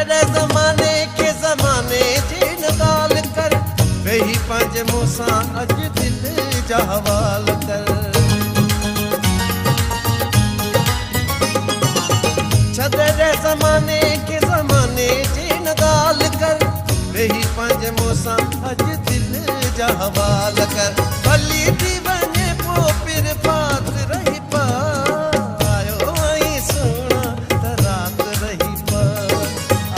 छॾे ज़माने खे ज़माने जी नगाल कर वेही पंहिंजे मूंसां अॼु दिलि जा हवाल कर छॾे ज़माने खे ज़माने जी नगाल कर वेही पंहिंजे मूंसां अॼु दिलि जा हवाल कर भली थी वञे पोइ पिर पात रही पा आयो आई सोना त रात रही पा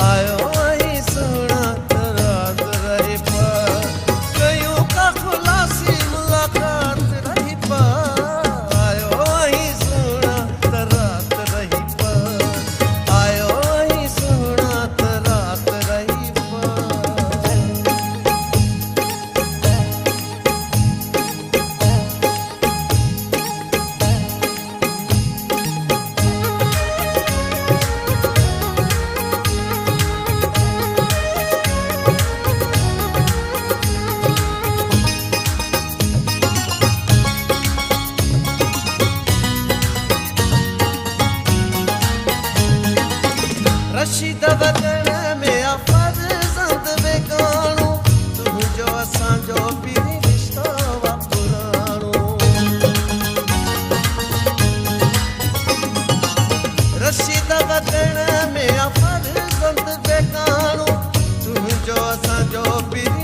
आयो आई सोना त रात रही पा कयूं का खुलासी मुलाकात रही पा आयो आई सोना त रात रही पा आयो आई सोना त रात रही पा रशीद वतन में फर्ज़ंद बेगाणो तुंहिंजो असांजो पीरी रिश्तो वा पुराणो रशीद वतन में फर्ज़ंद बेगाणो तुंहिंजो असांजो पीरी